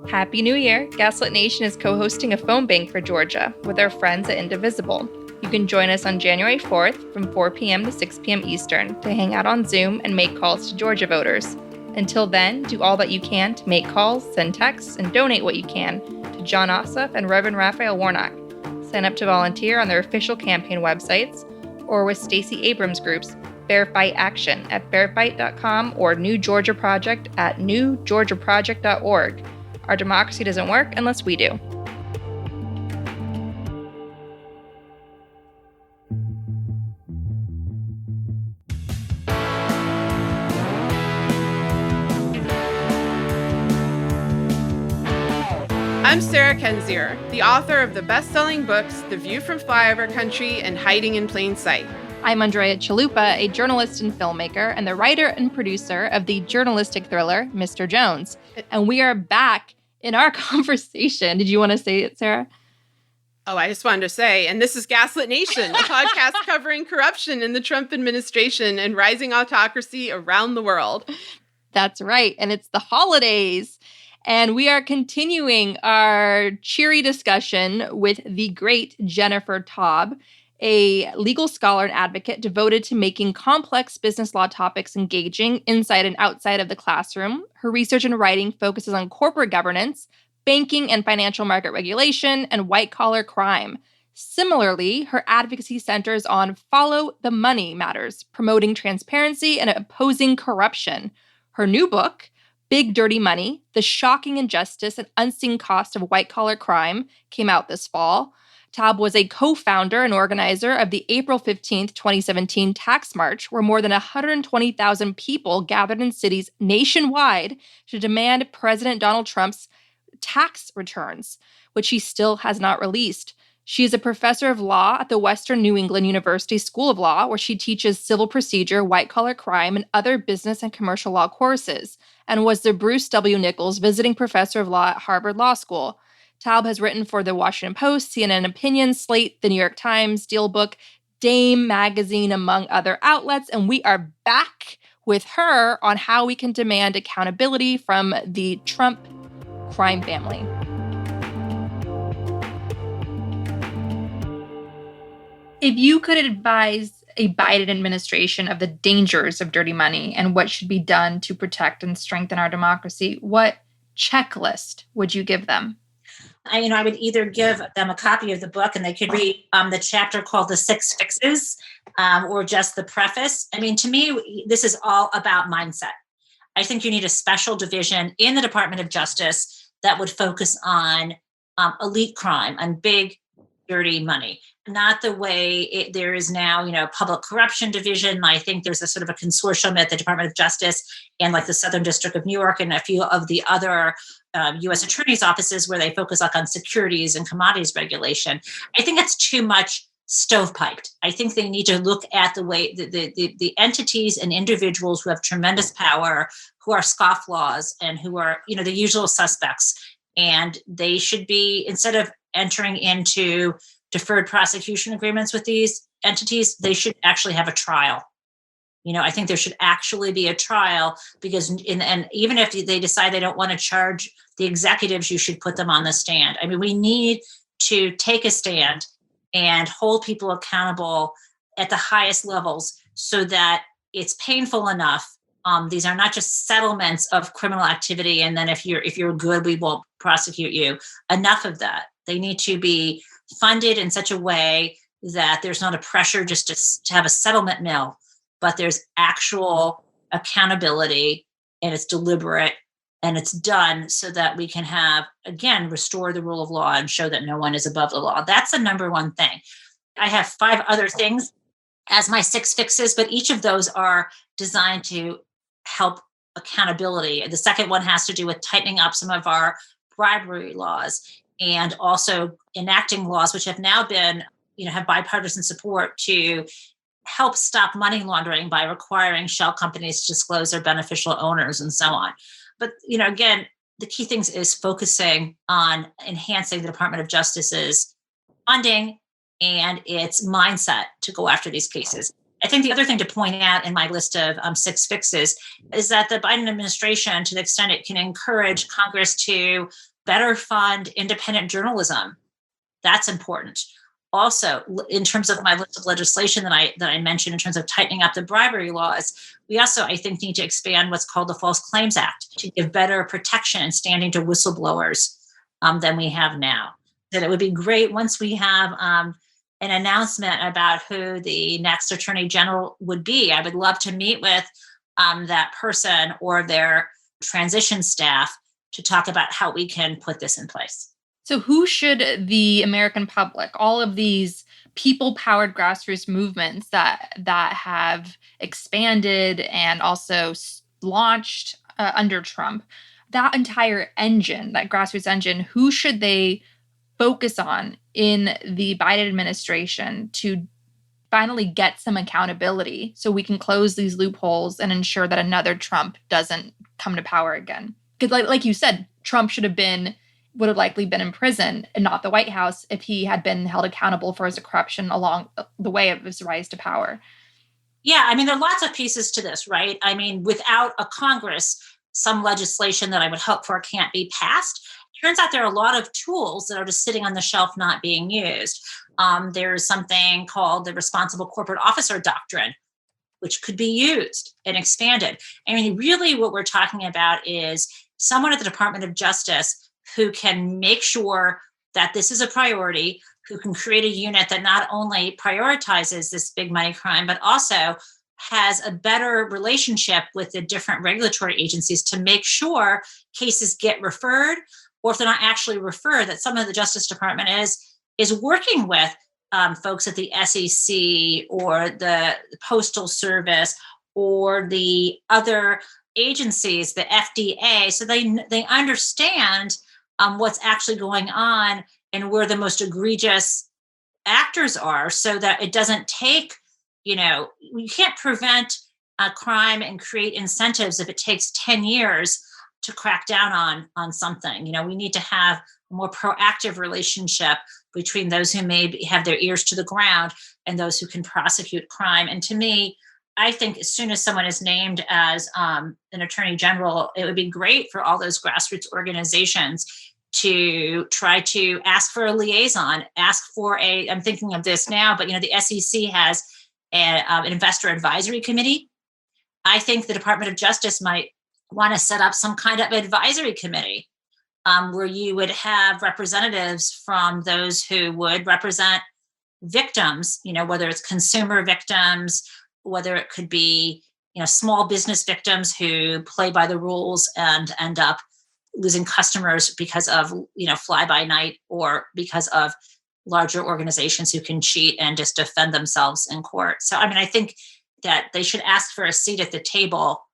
Happy New Year! Gaslit Nation is co-hosting a phone bank for Georgia with our friends at Indivisible. You can join us on January 4th from 4 p.m. to 6 p.m. Eastern to hang out on Zoom and make calls to Georgia voters. Until then, do all that you can to make calls, send texts, and donate what you can to John Ossoff and Reverend Raphael Warnock. Sign up to volunteer on their official campaign websites or with Stacey Abrams' groups Fair Fight Action at fairfight.com or New Georgia Project at newgeorgiaproject.org. Our democracy doesn't work unless we do. I'm Sarah Kendzior, the author of the best-selling books The View from Flyover Country and Hiding in Plain Sight. I'm Andrea Chalupa, a journalist and filmmaker, and the writer and producer of the journalistic thriller, Mr. Jones. And we are back in our conversation. Did you want to say it, Sarah? Oh, I just wanted to say, and this is Gaslit Nation, a podcast covering corruption in the Trump administration and rising autocracy around the world. That's right. And it's the holidays. And we are continuing our cheery discussion with the great Jennifer Taub, a legal scholar and advocate devoted to making complex business law topics engaging inside and outside of the classroom. Her research and writing focuses on corporate governance, banking and financial market regulation, and white-collar crime. Similarly, her advocacy centers on follow the money matters, promoting transparency and opposing corruption. Her new book, Big Dirty Money, The Shocking Injustice and Unseen Cost of White-Collar Crime, came out this fall. Taub was a co-founder and organizer of the April 15th, 2017 tax march, where more than 120,000 people gathered in cities nationwide to demand President Donald Trump's tax returns, which he still has not released. She is a professor of law at the Western New England University School of Law, where she teaches civil procedure, white-collar crime, and other business and commercial law courses, and was the Bruce W. Nichols Visiting Professor of Law at Harvard Law School. Taub has written for The Washington Post, CNN Opinion, Slate, The New York Times, Dealbook, Dame Magazine, among other outlets, and we are back with her on how we can demand accountability from the Trump crime family. If you could advise a Biden administration of the dangers of dirty money and what should be done to protect and strengthen our democracy, what checklist would you give them? I would either give them a copy of the book and they could read the chapter called The Six Fixes or just the preface. To me, this is all about mindset. I think you need a special division in the Department of Justice that would focus on elite crime and big, dirty money. Not the way there is now, public corruption division. I think there's a sort of a consortium at the Department of Justice and like the Southern District of New York and a few of the other U.S. attorneys' offices where they focus on securities and commodities regulation. I think it's too much stovepiped. I think they need to look at the way the entities and individuals who have tremendous power, who are scofflaws and who are, the usual suspects. And they should be, instead of entering into deferred prosecution agreements with these entities, they should actually have a trial. I think there should actually be a trial because, and even if they decide they don't want to charge the executives, you should put them on the stand. We need to take a stand and hold people accountable at the highest levels so that it's painful enough. These are not just settlements of criminal activity. And then if you're good, we won't prosecute you. Enough of that. They need to be funded in such a way that there's not a pressure just to have a settlement mill, but there's actual accountability and it's deliberate and it's done so that we can have, again, restore the rule of law and show that no one is above the law. That's the number one thing. I have 5 other things as my 6 fixes, but each of those are designed to help accountability. The second one has to do with tightening up some of our bribery laws and also enacting laws which have now been, have bipartisan support to help stop money laundering by requiring shell companies to disclose their beneficial owners and so on. But, again, the key things is focusing on enhancing the Department of Justice's funding and its mindset to go after these cases. I think the other thing to point out in my list of 6 fixes is that the Biden administration, to the extent it can encourage Congress to better fund independent journalism. That's important. Also, in terms of my list of legislation that I mentioned, in terms of tightening up the bribery laws, we also, I think, need to expand what's called the False Claims Act to give better protection and standing to whistleblowers than we have now. That it would be great once we have an announcement about who the next Attorney General would be. I would love to meet with that person or their transition staff to talk about how we can put this in place. So who should the American public, all of these people-powered grassroots movements that have expanded and also launched under Trump, that entire engine, that grassroots engine, who should they focus on in the Biden administration to finally get some accountability so we can close these loopholes and ensure that another Trump doesn't come to power again? Because like you said, Trump would have likely been in prison and not the White House if he had been held accountable for his corruption along the way of his rise to power. Yeah, I mean, there are lots of pieces to this, right? I mean, without a Congress, some legislation that I would hope for can't be passed. Turns out there are a lot of tools that are just sitting on the shelf not being used. There's something called the Responsible Corporate Officer Doctrine, which could be used and expanded. I mean, really what we're talking about is someone at the Department of Justice who can make sure that this is a priority, who can create a unit that not only prioritizes this big money crime, but also has a better relationship with the different regulatory agencies to make sure cases get referred, or if they're not actually referred, that some of the Justice Department is working with folks at the SEC or the Postal Service or the other agencies, the FDA, so they understand what's actually going on and where the most egregious actors are, so that it doesn't take, you can't prevent a crime and create incentives if it takes 10 years to crack down on something. We need to have a more proactive relationship between those who may have their ears to the ground and those who can prosecute crime. And to me, I think as soon as someone is named as an attorney general, it would be great for all those grassroots organizations to try to ask for a liaison, I'm thinking of this now, but the SEC has an investor advisory committee. I think the Department of Justice might want to set up some kind of advisory committee where you would have representatives from those who would represent victims, whether it's consumer victims, whether it could be, small business victims who play by the rules and end up losing customers because of, fly by night, or because of larger organizations who can cheat and just defend themselves in court. So, I think that they should ask for a seat at the table.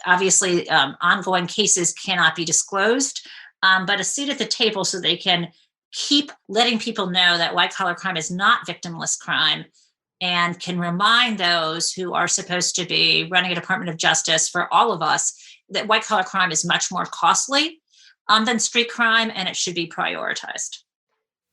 Obviously, ongoing cases cannot be disclosed, but a seat at the table so they can keep letting people know that white-collar crime is not victimless crime, and can remind those who are supposed to be running a Department of Justice for all of us that white-collar crime is much more costly than street crime, and it should be prioritized.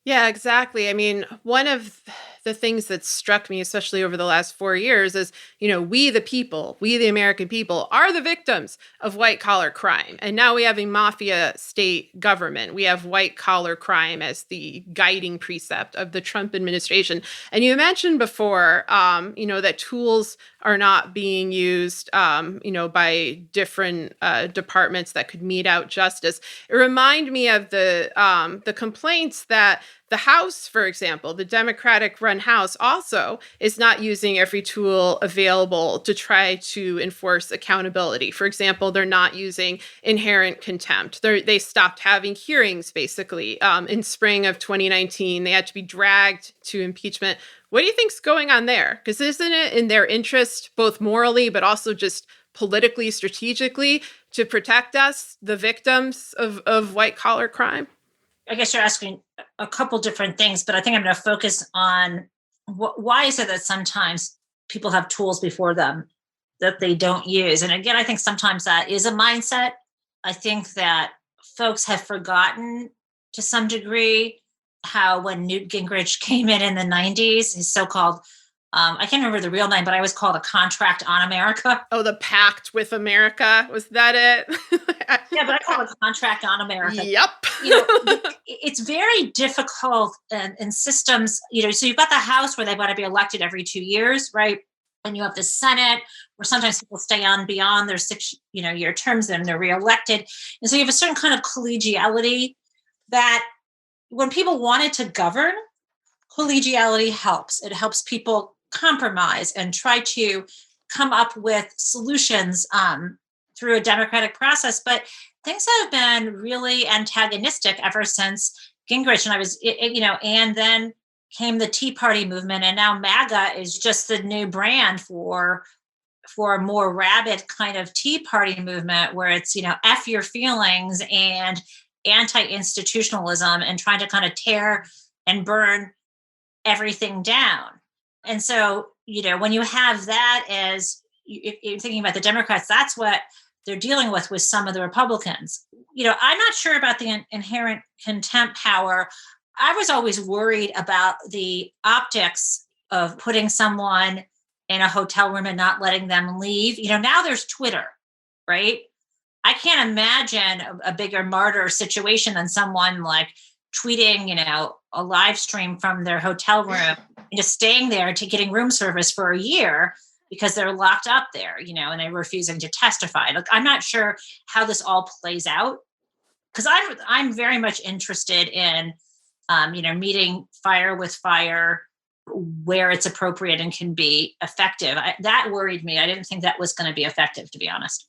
Yeah, exactly. I mean, one of the things that struck me, especially over the last 4 years, is, we the people, we the American people, are the victims of white collar crime. And now we have a mafia state government. We have white collar crime as the guiding precept of the Trump administration. And you mentioned before, that tools are not being used, by different departments that could mete out justice. It reminded me of the complaints that the House, for example, the Democratic-run House, also is not using every tool available to try to enforce accountability. For example, they're not using inherent contempt. They stopped having hearings, basically. In spring of 2019, they had to be dragged to impeachment. What do you think's going on there? Because isn't it in their interest, both morally, but also just politically, strategically, to protect us, the victims of white-collar crime? I guess you're asking a couple different things, but I think I'm going to focus on why is it that sometimes people have tools before them that they don't use? And again, I think sometimes that is a mindset. I think that folks have forgotten to some degree how when Newt Gingrich came in the 90s, his so-called, I can't remember the real name, but I always call it a contract on America. Oh, the pact with America. Was that it? Yeah, but I call it contract on America. Yep. It's very difficult in systems, so you've got the House where they've got to be elected every 2 years, right? And you have the Senate where sometimes people stay on beyond their 6-year terms and they're reelected. And so you have a certain kind of collegiality that when people wanted to govern, collegiality helps. It helps people compromise and try to come up with solutions through a democratic process. But things have been really antagonistic ever since Gingrich and then came the Tea Party movement, and now MAGA is just the new brand for a more rabid kind of Tea Party movement where it's, F your feelings and anti-institutionalism and trying to kind of tear and burn everything down. And so, when you have that as, if you're thinking about the Democrats, that's what they're dealing with some of the Republicans. I'm not sure about the inherent contempt power. I was always worried about the optics of putting someone in a hotel room and not letting them leave. Now there's Twitter, right? I can't imagine a bigger martyr situation than someone like tweeting, a live stream from their hotel room and just staying there to getting room service for a year because they're locked up there, and they're refusing to testify. Look, I'm not sure how this all plays out because I'm very much interested in, meeting fire with fire where it's appropriate and can be effective. That worried me. I didn't think that was going to be effective, to be honest.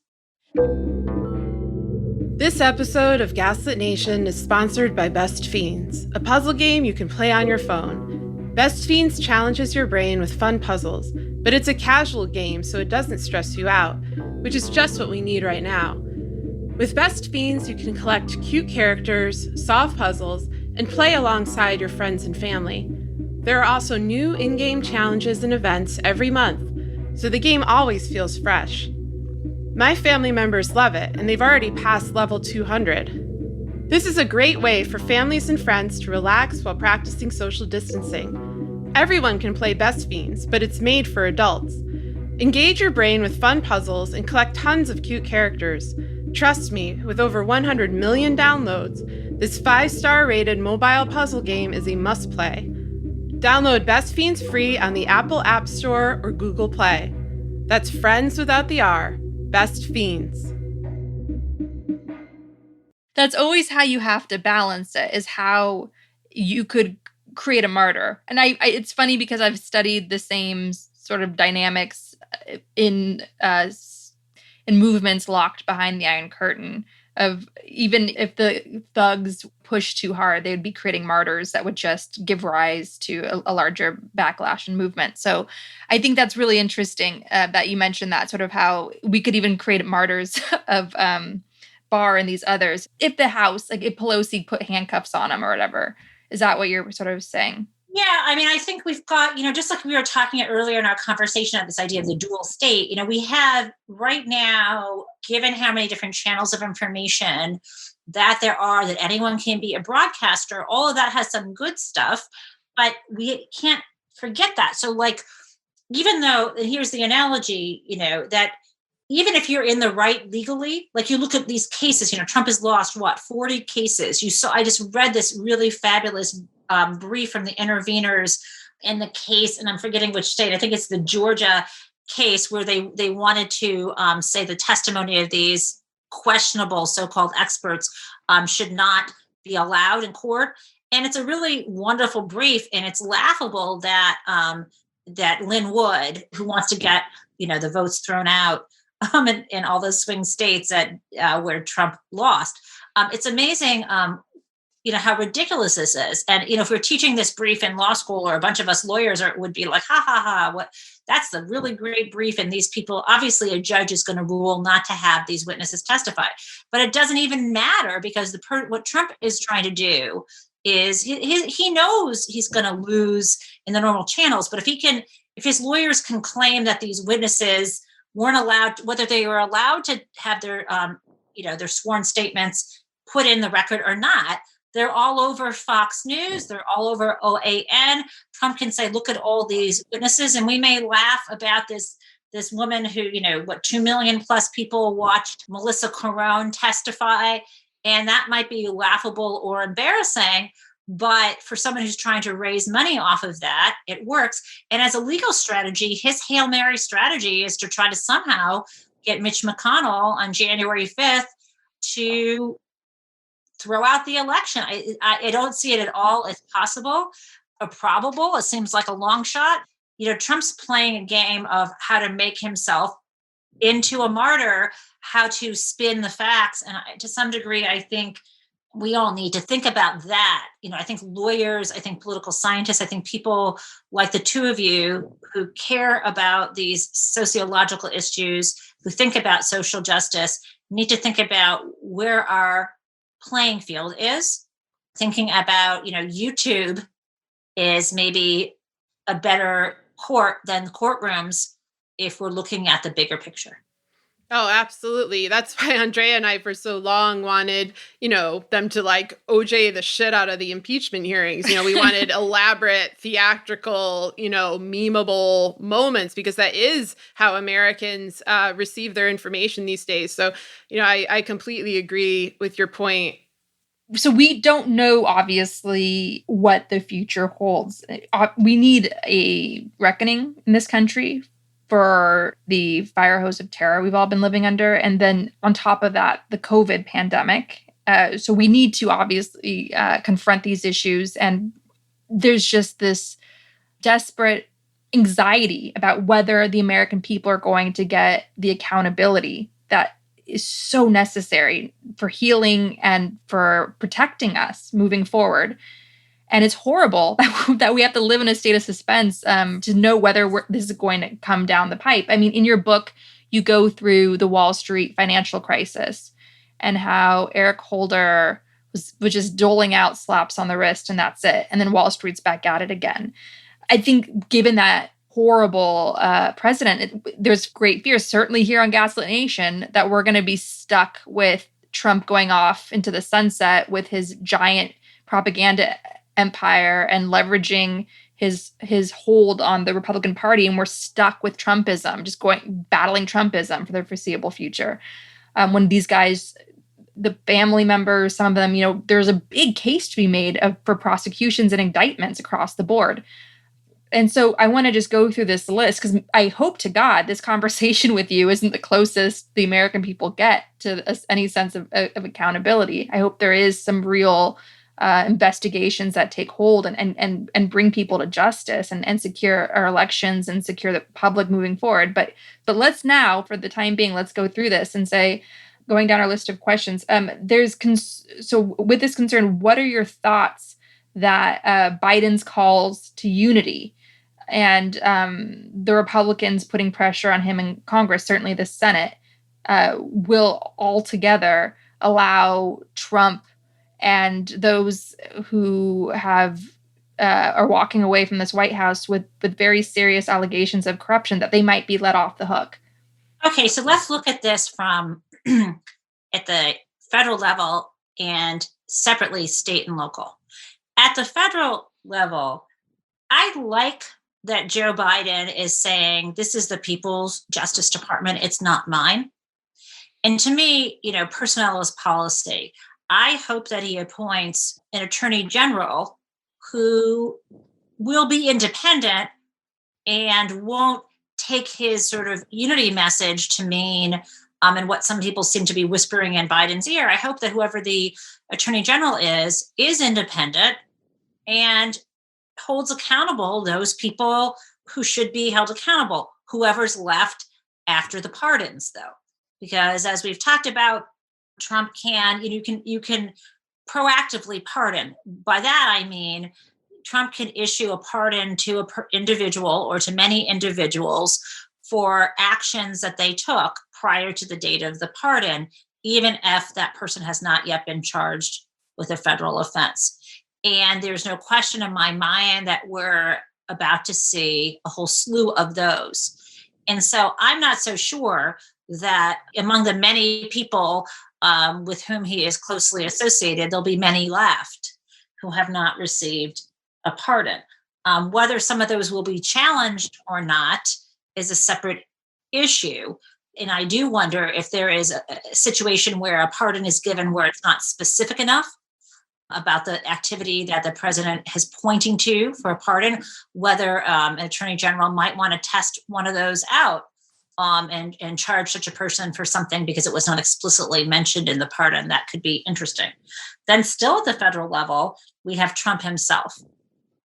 This episode of Gaslit Nation is sponsored by Best Fiends, a puzzle game you can play on your phone. Best Fiends challenges your brain with fun puzzles, but it's a casual game so it doesn't stress you out, which is just what we need right now. With Best Fiends, you can collect cute characters, solve puzzles, and play alongside your friends and family. There are also new in-game challenges and events every month, so the game always feels fresh. My family members love it, and they've already passed level 200. This is a great way for families and friends to relax while practicing social distancing. Everyone can play Best Fiends, but it's made for adults. Engage your brain with fun puzzles and collect tons of cute characters. Trust me, with over 100 million downloads, this 5-star rated mobile puzzle game is a must-play. Download Best Fiends free on the Apple App Store or Google Play. That's friends without the R. Best Fiends. That's always how you have to balance it, is how you could create a martyr. And it's funny because I've studied the same sort of dynamics in movements locked behind the Iron Curtain, of even if the thugs push too hard, they would be creating martyrs that would just give rise to a larger backlash and movement. So I think that's really interesting that you mentioned that, sort of how we could even create martyrs of Barr and these others. If the House, like if Pelosi put handcuffs on them or whatever, is that what you're sort of saying? Yeah, I think we've got, just like we were talking earlier in our conversation of this idea of the dual state, we have right now, given how many different channels of information that there are, that anyone can be a broadcaster, all of that has some good stuff, but we can't forget that. So like, even though, and here's the analogy, that even if you're in the right legally, like you look at these cases, Trump has lost 40 cases. I just read this really fabulous brief from the interveners in the case, and I'm forgetting which state. I think it's the Georgia case where they wanted to say the testimony of these questionable so-called experts should not be allowed in court. And it's a really wonderful brief, and it's laughable that that Lynn Wood, who wants to get the votes thrown out in all those swing states that where Trump lost, it's amazing. How ridiculous this is. And, if we're teaching this brief in law school, or a bunch of us lawyers would be like, ha, ha, ha, that's the really great brief. And these people, obviously a judge is going to rule not to have these witnesses testify, but it doesn't even matter, because what Trump is trying to do is he knows he's going to lose in the normal channels. But if his lawyers can claim that these witnesses weren't allowed, whether they were allowed to have their sworn statements put in the record or not, they're all over Fox News. They're all over OAN. Trump can say, look at all these witnesses, and we may laugh about this this woman who, 2 million plus people watched Melissa Carone testify. And that might be laughable or embarrassing. But for someone who's trying to raise money off of that, it works. And as a legal strategy, his Hail Mary strategy is to try to somehow get Mitch McConnell on January 5th to throw out the election. I don't see it at all as possible or probable. It seems like a long shot. Trump's playing a game of how to make himself into a martyr, how to spin the facts. And to some degree, I think we all need to think about that. I think lawyers, I think political scientists, I think people like the two of you who care about these sociological issues, who think about social justice, need to think about where our playing field is, thinking about, YouTube is maybe a better court than courtrooms if we're looking at the bigger picture. Oh, absolutely. That's why Andrea and I for so long wanted, them to like OJ the shit out of the impeachment hearings. We wanted elaborate, theatrical, memeable moments, because that is how Americans receive their information these days. So, I completely agree with your point. So we don't know, obviously, what the future holds. We need a reckoning in this country for the fire hose of terror we've all been living under. And then on top of that, the COVID pandemic. So we need to obviously confront these issues. And there's just this desperate anxiety about whether the American people are going to get the accountability that is so necessary for healing and for protecting us moving forward. And it's horrible that we have to live in a state of suspense to know whether this is going to come down the pipe. I mean, in your book, you go through the Wall Street financial crisis and how Eric Holder was just doling out slaps on the wrist and that's it. And then Wall Street's back at it again. I think given that horrible precedent, there's great fear, certainly here on Gaslit Nation, that we're going to be stuck with Trump going off into the sunset with his giant propaganda empire and leveraging his hold on the Republican Party, and we're stuck with Trumpism, just battling Trumpism for the foreseeable future. When these guys, the family members, some of them, there's a big case to be made for prosecutions and indictments across the board. And so I want to just go through this list because I hope to God this conversation with you isn't the closest the American people get to any sense of accountability. I hope there is some real investigations that take hold and bring people to justice and secure our elections and secure the public moving forward. But let's now, for the time being, let's go through this and say, going down our list of questions. So with this concern, what are your thoughts that Biden's calls to unity and the Republicans putting pressure on him in Congress, certainly the Senate, will altogether allow Trump and those who are walking away from this White House with very serious allegations of corruption, that they might be let off the hook? Okay, so let's look at this from at the federal level and separately state and local. At the federal level, I like that Joe Biden is saying this is the People's Justice Department. It's not mine. And to me, personnel is policy. I hope that he appoints an attorney general who will be independent and won't take his sort of unity message to mean, and what some people seem to be whispering in Biden's ear. I hope that whoever the attorney general is independent and holds accountable those people who should be held accountable, whoever's left after the pardons, though. Because as we've talked about, Trump you can proactively pardon. By that, I mean, Trump can issue a pardon to an individual or to many individuals for actions that they took prior to the date of the pardon, even if that person has not yet been charged with a federal offense. And there's no question in my mind that we're about to see a whole slew of those. And so I'm not so sure that among the many people with whom he is closely associated, there'll be many left who have not received a pardon. Whether some of those will be challenged or not is a separate issue. And I do wonder if there is a situation where a pardon is given where it's not specific enough about the activity that the president is pointing to for a pardon, whether an attorney general might want to test one of those out, and charge such a person for something because it was not explicitly mentioned in the pardon. That could be interesting. Then, still at the federal level, we have Trump himself.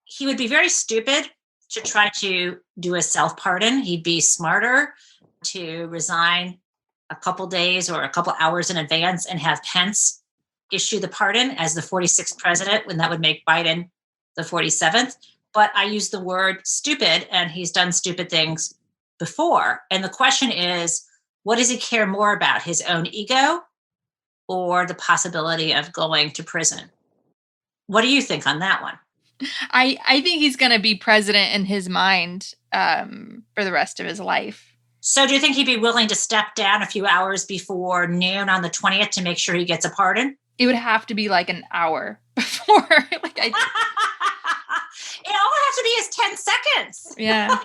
He would be very stupid to try to do a self pardon. He'd be smarter to resign a couple days or a couple hours in advance and have Pence issue the pardon as the 46th president, when that would make Biden the 47th. But I use the word stupid, and he's done stupid things before. And the question is, what does he care more about, his own ego or the possibility of going to prison? What do you think on that one? I think he's going to be president in his mind for the rest of his life. So do you think he'd be willing to step down a few hours before noon on the 20th to make sure he gets a pardon? It would have to be like an hour before. It all has to be is 10 seconds. Yeah.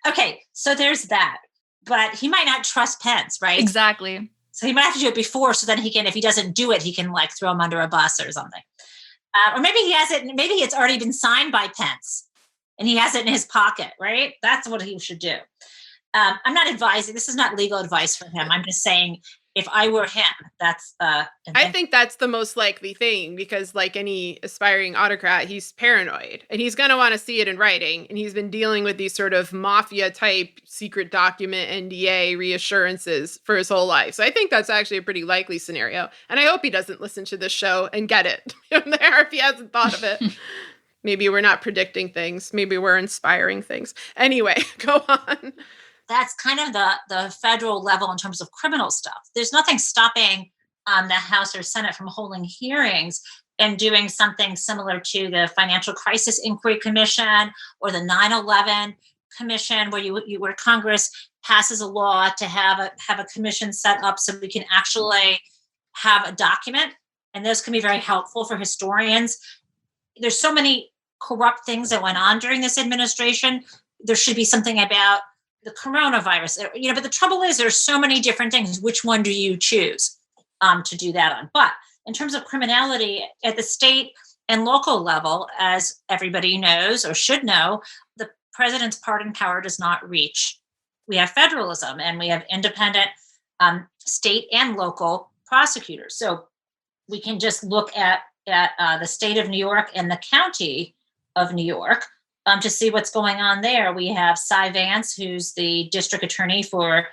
Okay, so there's that. But he might not trust Pence, right? Exactly. So he might have to do it before, so then he can, if he doesn't do it, he can like throw him under a bus or something. Or maybe he has it, maybe it's already been signed by Pence and he has it in his pocket, right? That's what he should do. I'm not advising, this is not legal advice for him. I'm just saying, if I were him, that's I think that's the most likely thing, because like any aspiring autocrat, he's paranoid and he's going to want to see it in writing. And he's been dealing with these sort of mafia type secret document NDA reassurances for his whole life. So I think that's actually a pretty likely scenario. And I hope he doesn't listen to this show and get it from there if he hasn't thought of it. Maybe we're not predicting things. Maybe we're inspiring things. Anyway, go on. That's kind of the federal level in terms of criminal stuff. There's nothing stopping the House or Senate from holding hearings and doing something similar to the Financial Crisis Inquiry Commission or the 9/11 Commission, where Congress passes a law to have a commission set up so we can actually have a document, and those can be very helpful for historians. There's so many corrupt things that went on during this administration. There should be something about the coronavirus, but the trouble is there's so many different things. Which one do you choose to do that on? But in terms of criminality at the state and local level, as everybody knows or should know, the president's pardon power does not reach. We have federalism and we have independent state and local prosecutors. So we can just look at the state of New York and the county of New York. To see what's going on there. We have Cy Vance, who's the district attorney for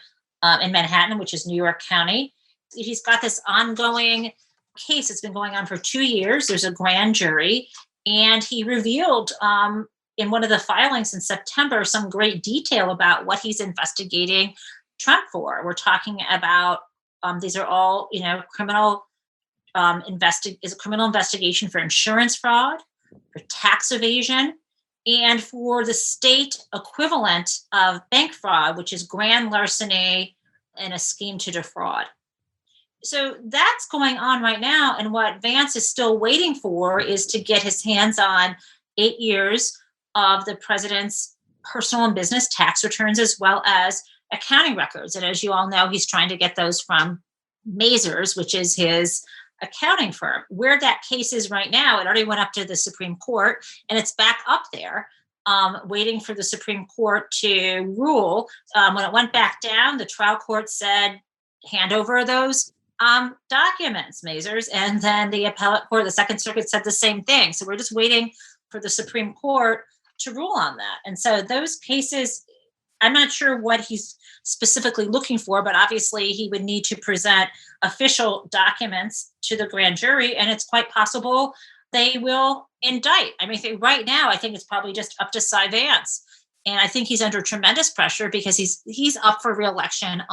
in Manhattan, which is New York County. He's got this ongoing case. It's been going on for 2 years. There's a grand jury, and he revealed in one of the filings in September some great detail about what he's investigating Trump for. We're talking about these are all criminal investigation for insurance fraud, for tax evasion, and for the state equivalent of bank fraud, which is grand larceny and a scheme to defraud. So that's going on right now. And what Vance is still waiting for is to get his hands on 8 years of the president's personal and business tax returns, as well as accounting records. And as you all know, he's trying to get those from Mazars, which is his accounting firm. Where that case is right now, it already went up to the Supreme Court and it's back up there, waiting for the Supreme Court to rule. When it went back down, the trial court said, hand over those documents, Mazars. And then the appellate court, the Second Circuit, said the same thing. So we're just waiting for the Supreme Court to rule on that. And so those cases, I'm not sure what he's specifically looking for, but obviously he would need to present official documents to the grand jury, and it's quite possible they will indict. I mean, right now, I think it's probably just up to Cy Vance, and I think he's under tremendous pressure because he's up for re-election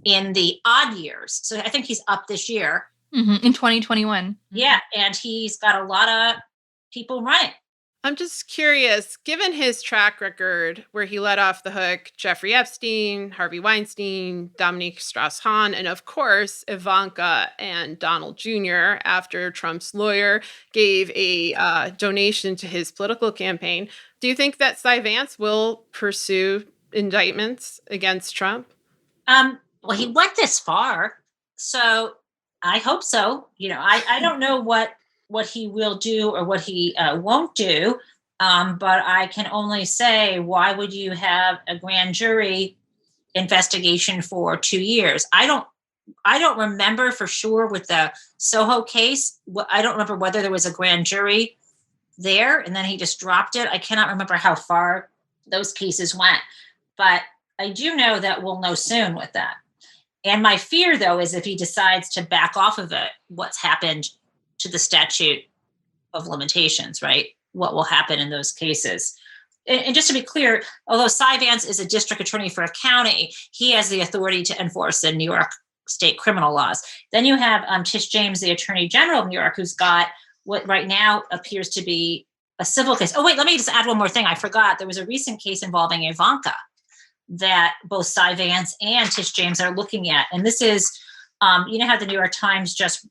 in the odd years. So I think he's up this year. In 2021. Yeah, and he's got a lot of people running. I'm just curious, given his track record where he let off the hook Jeffrey Epstein, Harvey Weinstein, Dominique Strauss-Hahn, and of course, Ivanka and Donald Jr. after Trump's lawyer gave a donation to his political campaign, do you think that Cy Vance will pursue indictments against Trump? Well, he went this far, so I hope so. I don't know what he will do or what he won't do, but I can only say, why would you have a grand jury investigation for 2 years? I don't remember for sure with the Soho case. I don't remember whether there was a grand jury there and then he just dropped it. I cannot remember how far those cases went, but I do know that we'll know soon with that. And my fear, though, is if he decides to back off of it, what's happened to the statute of limitations, right? What will happen in those cases? And just to be clear, although Cy Vance is a district attorney for a county, he has the authority to enforce the New York state criminal laws. Then you have Tish James, the attorney general of New York, who's got what right now appears to be a civil case. Oh, wait, let me just add one more thing. I forgot. There was a recent case involving Ivanka that both Cy Vance and Tish James are looking at. And this is, you know how the New York Times just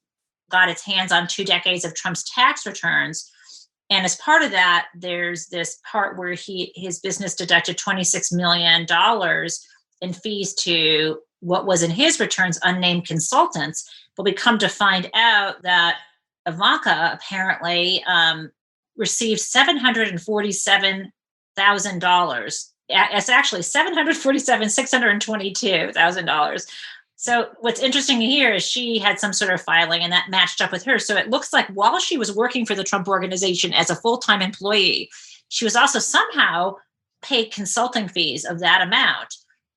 got its hands on 2 decades of Trump's tax returns. And as part of that, there's this part where his business deducted $26 million in fees to what was in his returns unnamed consultants. But we come to find out that Ivanka apparently received $747,000. It's actually $622,000. So what's interesting here is she had some sort of filing and that matched up with her. So it looks like while she was working for the Trump Organization as a full-time employee, she was also somehow paid consulting fees of that amount.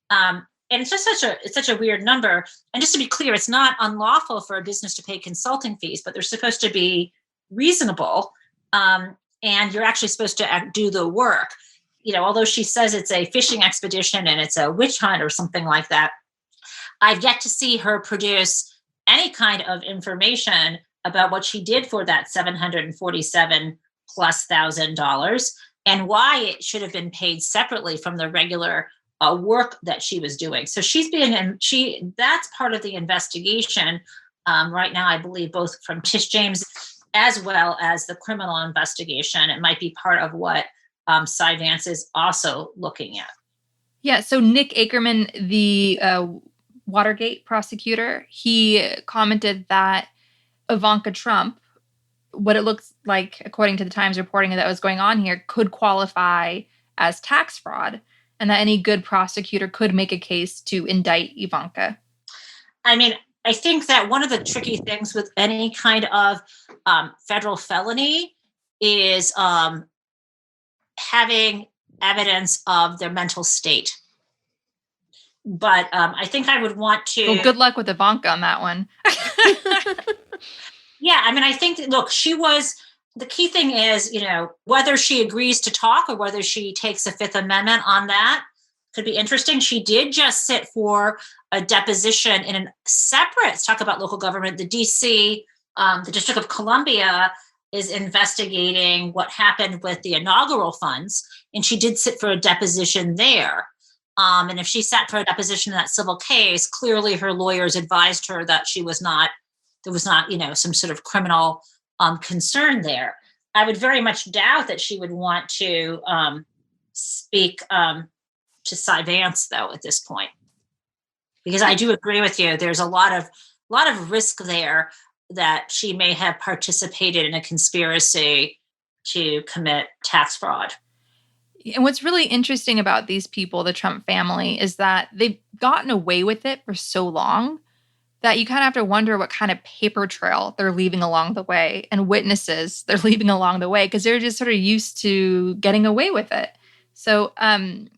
And it's just such a weird number. And just to be clear, it's not unlawful for a business to pay consulting fees, but they're supposed to be reasonable. And you're actually supposed to do the work. Although she says it's a fishing expedition and it's a witch hunt or something like that, I've yet to see her produce any kind of information about what she did for that $747,000+ and why it should have been paid separately from the regular work that she was doing. So that's part of the investigation right now, I believe, both from Tish James as well as the criminal investigation. It might be part of what Cy Vance is also looking at. Yeah. So Nick Akerman, the Watergate prosecutor, he commented that Ivanka Trump, what it looks like, according to the Times reporting that was going on here, could qualify as tax fraud, and that any good prosecutor could make a case to indict Ivanka. I mean, I think that one of the tricky things with any kind of federal felony is having evidence of their mental state. But I think I would want to... Well, good luck with Ivanka on that one. Yeah, I mean, I think, look, the key thing is, whether she agrees to talk or whether she takes a Fifth Amendment on that could be interesting. She did just sit for a deposition in a separate, let's talk about local government, the DC, the District of Columbia is investigating what happened with the inaugural funds. And she did sit for a deposition there. And if she sat for a deposition in that civil case, clearly her lawyers advised her that there was not, some sort of criminal concern there. I would very much doubt that she would want to speak to Cy Vance, though, at this point, because I do agree with you. There's a lot of risk there that she may have participated in a conspiracy to commit tax fraud. And what's really interesting about these people, the Trump family, is that they've gotten away with it for so long that you kind of have to wonder what kind of paper trail they're leaving along the way and witnesses they're leaving along the way, because they're just sort of used to getting away with it. So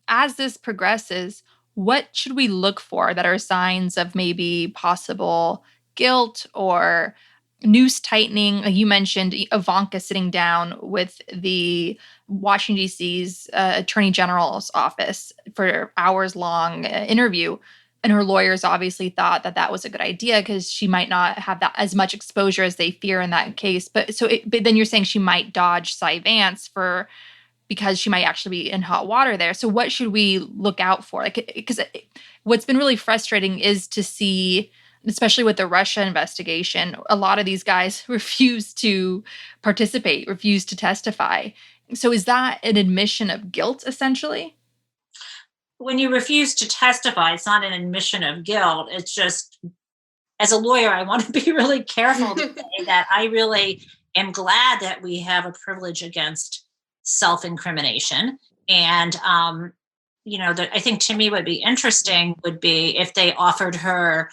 as this progresses, what should we look for that are signs of maybe possible guilt or noose tightening? Like you mentioned, Ivanka sitting down with the Washington, D.C.'s Attorney General's office for hours-long interview. And her lawyers obviously thought that was a good idea because she might not have that as much exposure as they fear in that case. But then you're saying she might dodge Cy Vance because she might actually be in hot water there. So what should we look out for? Because what's been really frustrating is to see, especially with the Russia investigation, a lot of these guys refuse to participate, refuse to testify. So is that an admission of guilt, essentially? when you refuse to testify, it's not an admission of guilt. It's just, as a lawyer, I want to be really careful to say that I really am glad that we have a privilege against self-incrimination. And, I think to me would be interesting would be if they offered her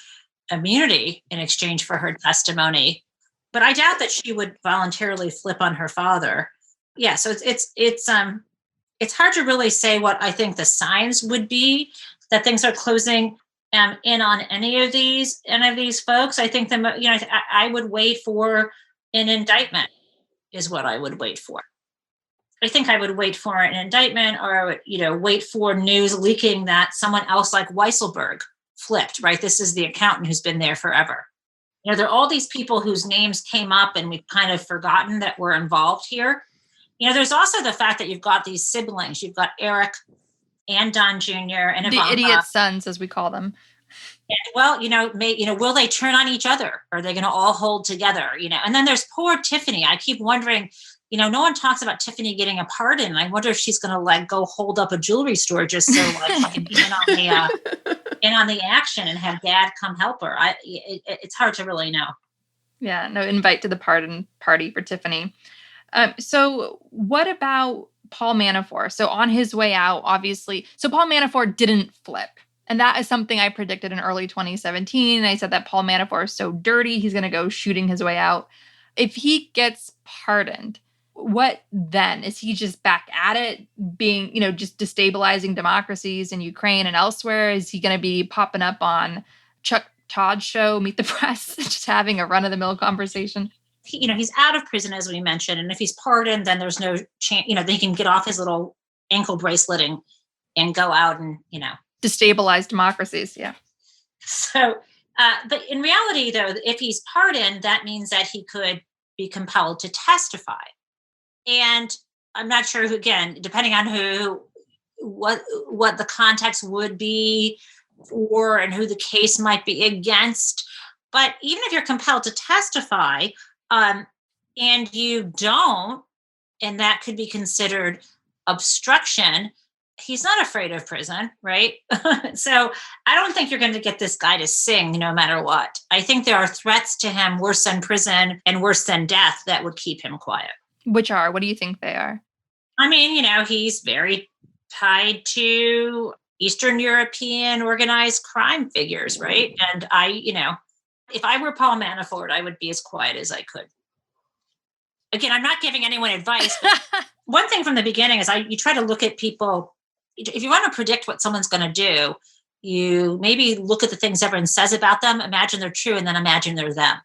immunity in exchange for her testimony. But I doubt that she would voluntarily flip on her father. Yeah, so it's hard to really say what I think the signs would be that things are closing in on any of these folks. I think I would wait for an indictment is what I would wait for. I think I would wait for an indictment, or I would, wait for news leaking that someone else like Weisselberg flipped, right? This is the accountant who's been there forever. There are all these people whose names came up and we've kind of forgotten that were involved here. There's also the fact that you've got these siblings. You've got Eric and Don Jr. and the Ivanka. idiot sons, as we call them. And, well, will they turn on each other? Are they going to all hold together? And then there's poor Tiffany. I keep wondering, no one talks about Tiffany getting a pardon. I wonder if she's going to go hold up a jewelry store just so she can be in on the action and have Dad come help her. It's hard to really know. Yeah, no invite to the pardon party for Tiffany. So what about Paul Manafort? So on his way out, obviously, so Paul Manafort didn't flip. And that is something I predicted in early 2017. I said that Paul Manafort is so dirty, he's going to go shooting his way out. If he gets pardoned, what then? Is he just back at it, being, just destabilizing democracies in Ukraine and elsewhere? Is he going to be popping up on Chuck Todd's show, Meet the Press, just having a run-of-the-mill conversation? He's out of prison, as we mentioned. And if he's pardoned, then there's no chance, then he can get off his little ankle bracelet and go out and, destabilize democracies. Yeah. So, but in reality, though, if he's pardoned, that means that he could be compelled to testify. And I'm not sure who, again, depending on what the context would be for and who the case might be against. But even if you're compelled to testify, and you don't, and that could be considered obstruction, he's not afraid of prison, right? So I don't think you're going to get this guy to sing no matter what. I think there are threats to him worse than prison and worse than death that would keep him quiet. What do you think they are? I mean, he's very tied to Eastern European organized crime figures, right? And if I were Paul Manafort, I would be as quiet as I could. Again, I'm not giving anyone advice, but one thing from the beginning is you try to look at people. If you want to predict what someone's going to do, you maybe look at the things everyone says about them, imagine they're true, and then imagine they're them.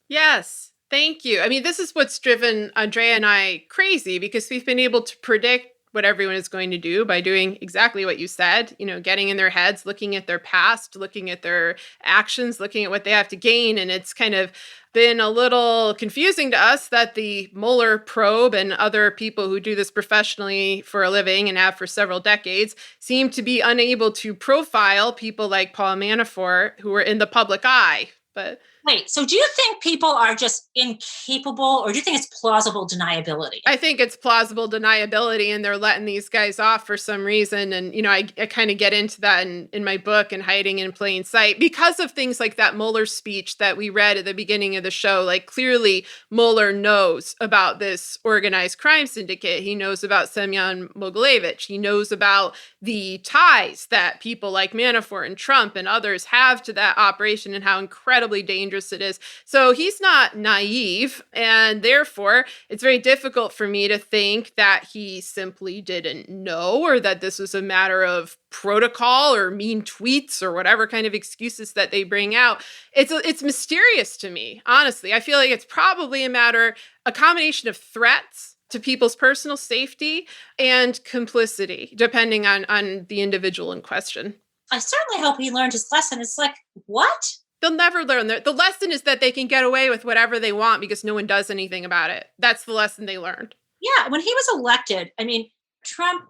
Yes. Thank you. I mean, this is what's driven Andrea and I crazy, because we've been able to predict what everyone is going to do by doing exactly what you said, getting in their heads, looking at their past, looking at their actions, looking at what they have to gain. And it's kind of been a little confusing to us that the Mueller probe and other people who do this professionally for a living and have for several decades seem to be unable to profile people like Paul Manafort who are in the public eye. But wait, so do you think people are just incapable, or do you think it's plausible deniability? I think it's plausible deniability, and they're letting these guys off for some reason. And, I kind of get into that in my book, and Hiding in Plain Sight, because of things like that Mueller speech that we read at the beginning of the show. Like, clearly Mueller knows about this organized crime syndicate. He knows about Semyon Mogilevich. He knows about the ties that people like Manafort and Trump and others have to that operation and how incredibly dangerous it is. So he's not naive, and therefore it's very difficult for me to think that he simply didn't know, or that this was a matter of protocol or mean tweets or whatever kind of excuses that they bring out. It's mysterious to me, honestly. I feel like it's probably a combination of threats to people's personal safety and complicity, depending on the individual in question. I certainly hope he learned his lesson. It's like, what? They'll never learn. The lesson is that they can get away with whatever they want because no one does anything about it. That's the lesson they learned. Yeah, when he was elected, I mean, Trump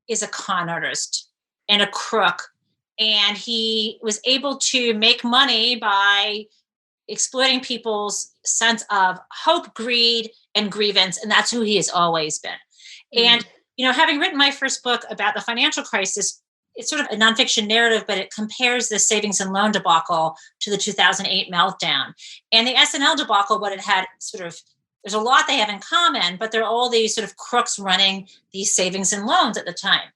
is a con artist and a crook, and he was able to make money by exploiting people's sense of hope, greed, and grievance, and that's who he has always been. And, having written my first book about the financial crisis, it's sort of a nonfiction narrative, but it compares the savings and loan debacle to the 2008 meltdown. And the SNL debacle, what it had sort of, there's a lot they have in common, but there are all these sort of crooks running these savings and loans at the time.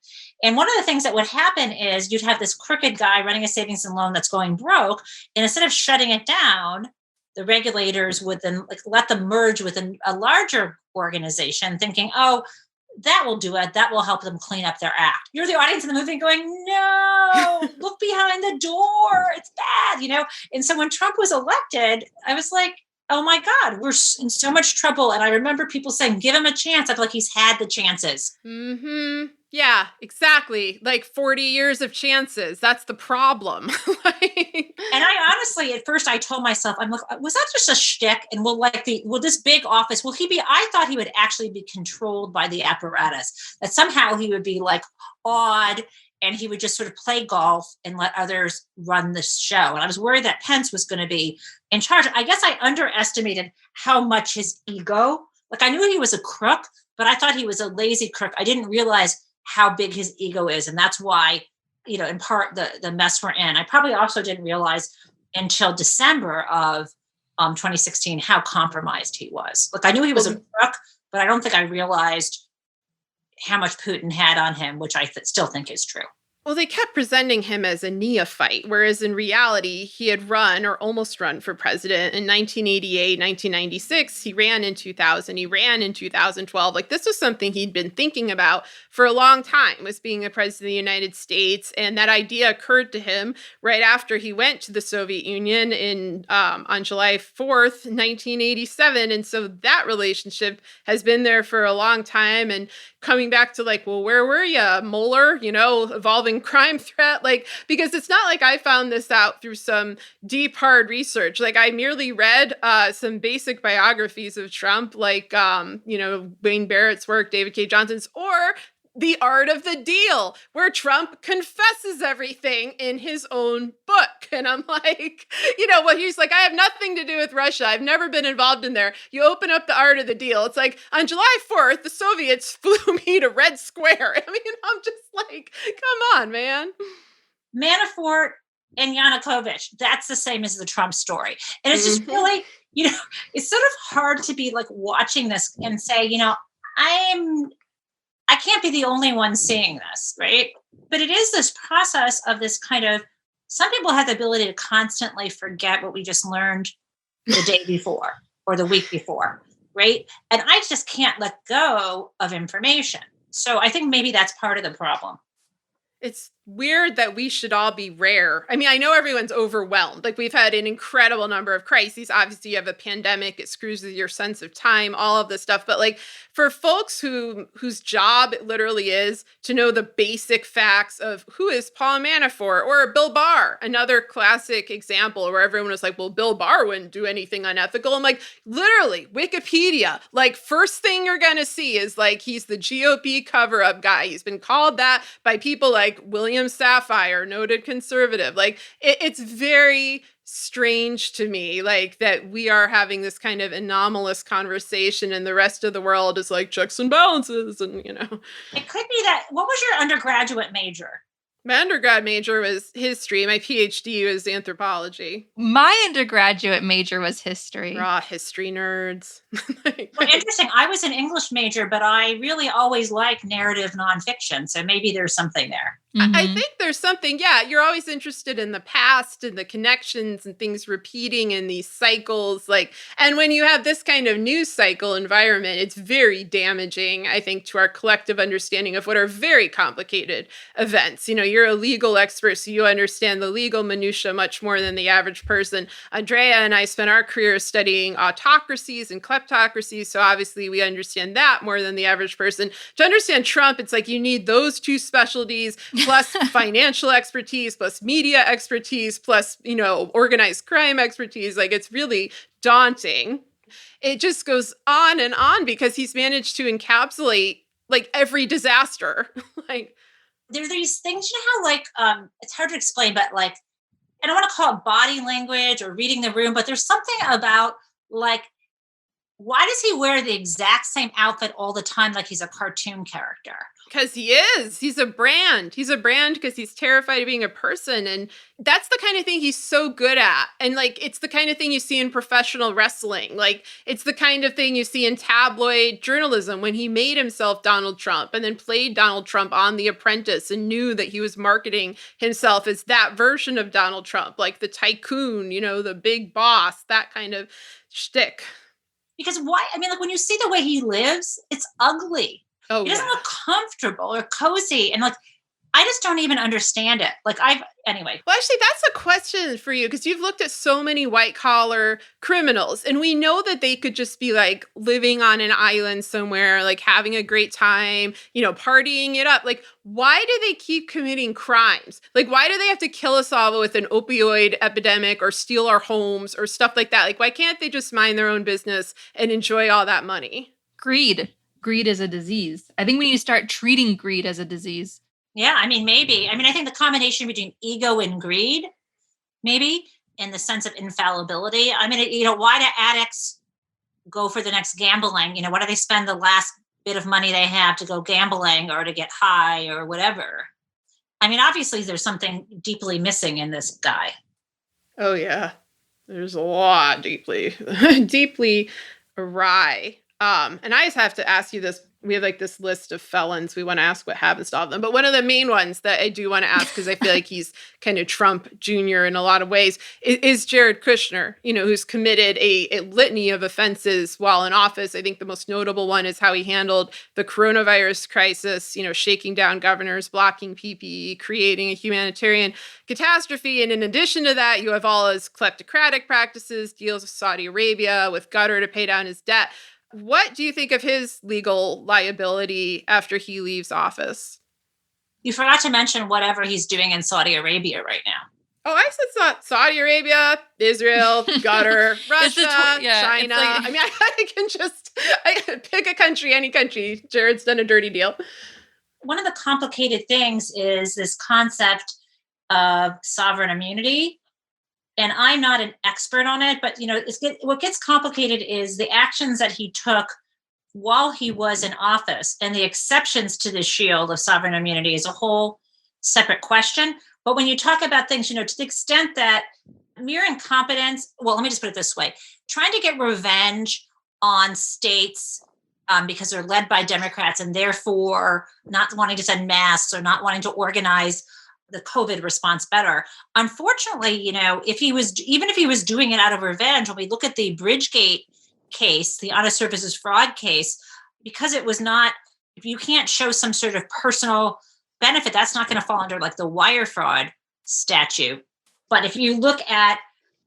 And one of the things that would happen is you'd have this crooked guy running a savings and loan that's going broke. And instead of shutting it down, the regulators would then let them merge with a larger organization, thinking, oh, that will do it. That will help them clean up their act. You're the audience in the movie going, no, look behind the door. It's bad. And so when Trump was elected, I was like, oh my God, we're in so much trouble. And I remember people saying, give him a chance. I feel like he's had the chances. Mm-hmm. Yeah, exactly. Like 40 years of chances. That's the problem. And I honestly, at first I told myself, I'm like, was that just a shtick? And will this big office, I thought he would actually be controlled by the apparatus, that somehow he would be like odd and he would just sort of play golf and let others run the show. And I was worried that Pence was going to be in charge. I guess I underestimated how much his ego, I knew he was a crook, but I thought he was a lazy crook. I didn't realize how big his ego is. And that's why, in part the mess we're in. I probably also didn't realize until December of 2016 how compromised he was. I knew he was a crook, but I don't think I realized how much Putin had on him, which I still think is true. Well, they kept presenting him as a neophyte, whereas in reality, he had run or almost run for president in 1988, 1996. He ran in 2000. He ran in 2012. This was something he'd been thinking about for a long time, was being a president of the United States. And that idea occurred to him right after he went to the Soviet Union on July 4th, 1987. And so that relationship has been there for a long time. And coming back to well, where were you, Mueller, evolving crime threat, because it's not like I found this out through some deep, hard research. I merely read some basic biographies of Trump, Wayne Barrett's work, David K. Johnson's, or The Art of the Deal, where Trump confesses everything in his own book. And I'm he's I have nothing to do with Russia. I've never been involved in there. You open up The Art of the Deal. It's on July 4th, the Soviets flew me to Red Square. I'm just come on, man. Manafort and Yanukovych, that's the same as the Trump story. And it's just really, it's sort of hard to be watching this and say, I can't be the only one seeing this, right? But it is this process of this kind of, some people have the ability to constantly forget what we just learned the day before or the week before, right? And I just can't let go of information. So I think maybe that's part of the problem. It's weird that we should all be rare. I know everyone's overwhelmed. We've had an incredible number of crises. Obviously, you have a pandemic. It screws with your sense of time, all of this stuff. But for folks whose job it literally is to know the basic facts of who is Paul Manafort or Bill Barr, another classic example where everyone was well, Bill Barr wouldn't do anything unethical. I'm literally, Wikipedia, first thing you're going to see is he's the GOP cover-up guy. He's been called that by people like William Sapphire, noted conservative. It's very strange to me, that we are having this kind of anomalous conversation and the rest of the world is checks and balances and, It could be that. What was your undergraduate major? My undergrad major was history. My PhD was anthropology. My undergraduate major was history. Raw history nerds. Well, interesting. I was an English major, but I really always liked narrative nonfiction. So maybe there's something there. Mm-hmm. I think there's something, yeah, you're always interested in the past and the connections and things repeating in these cycles. And when you have this kind of news cycle environment, it's very damaging, I think, to our collective understanding of what are very complicated events. You're a legal expert, so you understand the legal minutia much more than the average person. Andrea and I spent our careers studying autocracies and kleptocracies, so obviously we understand that more than the average person. To understand Trump, it's you need those two specialties, plus financial expertise, plus media expertise, plus, organized crime expertise. It's really daunting. It just goes on and on because he's managed to encapsulate every disaster. There are these things, how it's hard to explain, but I don't want to call it body language or reading the room, but there's something about why does he wear the exact same outfit all the time like he's a cartoon character? Because he is. He's a brand. He's a brand because he's terrified of being a person. And that's the kind of thing he's so good at. And like, it's the kind of thing you see in professional wrestling. Like, it's the kind of thing you see in tabloid journalism when he made himself Donald Trump and then played Donald Trump on The Apprentice and knew that he was marketing himself as that version of Donald Trump, like the tycoon, you know, the big boss, that kind of shtick. Because why? I mean, like when you see the way he lives, it's ugly. Oh, He doesn't yeah. look comfortable or cozy. And like, I just don't even understand it. Like anyway. Well, actually, that's a question for you because you've looked at so many white collar criminals, and we know that they could just be like living on an island somewhere, like having a great time, you know, partying it up. Like, why do they keep committing crimes? Like, why do they have to kill us all with an opioid epidemic or steal our homes or stuff like that? Like, why can't they just mind their own business and enjoy all that money? Greed. Greed is a disease. I think we need to start treating greed as a disease. Yeah, I mean, maybe. I mean, I think the combination between ego and greed, maybe, in the sense of infallibility. I mean, you know, why do addicts go for the next gambling? You know, why do they spend the last bit of money they have to go gambling or to get high or whatever? I mean, obviously, there's something deeply missing in this guy. Oh, yeah. There's a lot deeply, deeply awry. And I just have to ask you this. We have like this list of felons. We want to ask what happens to all of them. But one of the main ones that I do want to ask, because I feel like he's kind of Trump Jr. in a lot of ways, is Jared Kushner, you know, who's committed a litany of offenses while in office. I think the most notable one is how he handled the coronavirus crisis, you know, shaking down governors, blocking PPE, creating a humanitarian catastrophe. And in addition to that, you have all his kleptocratic practices, deals with Saudi Arabia, with Qatar to pay down his debt. What do you think of his legal liability after he leaves office? You forgot to mention whatever he's doing in Saudi Arabia right now. Oh, I said Saudi Arabia, Israel, Qatar, Russia, China. Like, I mean, I can pick a country, any country. Jared's done a dirty deal. One of the complicated things is this concept of sovereign immunity. And I'm not an expert on it, but you know, what gets complicated is the actions that he took while he was in office, and the exceptions to the shield of sovereign immunity is a whole separate question. But when you talk about things, you know, to the extent that mere incompetence, well, let me just put it this way: trying to get revenge on states because they're led by Democrats and therefore not wanting to send masks or not wanting to organize the COVID response better. Unfortunately, you know, even if he was doing it out of revenge, when we look at the Bridgegate case, the honest services fraud case, because it was not, if you can't show some sort of personal benefit, that's not going to fall under like the wire fraud statute. But if you look at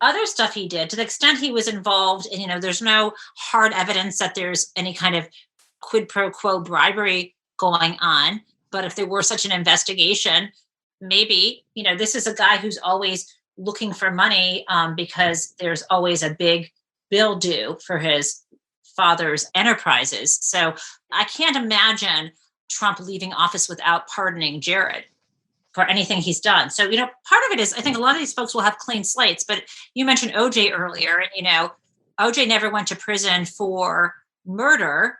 other stuff he did, to the extent he was involved in, you know, there's no hard evidence that there's any kind of quid pro quo bribery going on. But if there were such an investigation, maybe, you know, this is a guy who's always looking for money because there's always a big bill due for his father's enterprises. So I can't imagine Trump leaving office without pardoning Jared for anything he's done. So, you know, part of it is I think a lot of these folks will have clean slates, but you mentioned OJ earlier, and, you know, OJ never went to prison for murder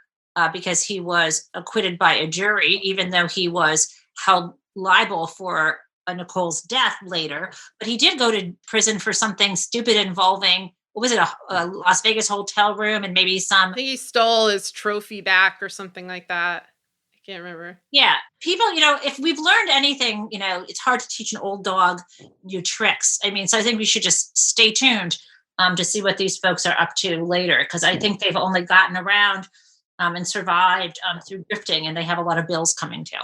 because he was acquitted by a jury, even though he was held liable for Nicole's death later. But he did go to prison for something stupid involving, what was it, a Las Vegas hotel room and maybe some... I think he stole his trophy back or something like that. I can't remember. Yeah. People, you know, if we've learned anything, you know, it's hard to teach an old dog new tricks. I mean, so I think we should just stay tuned to see what these folks are up to later, because I think they've only gotten around and survived through drifting, and they have a lot of bills coming due.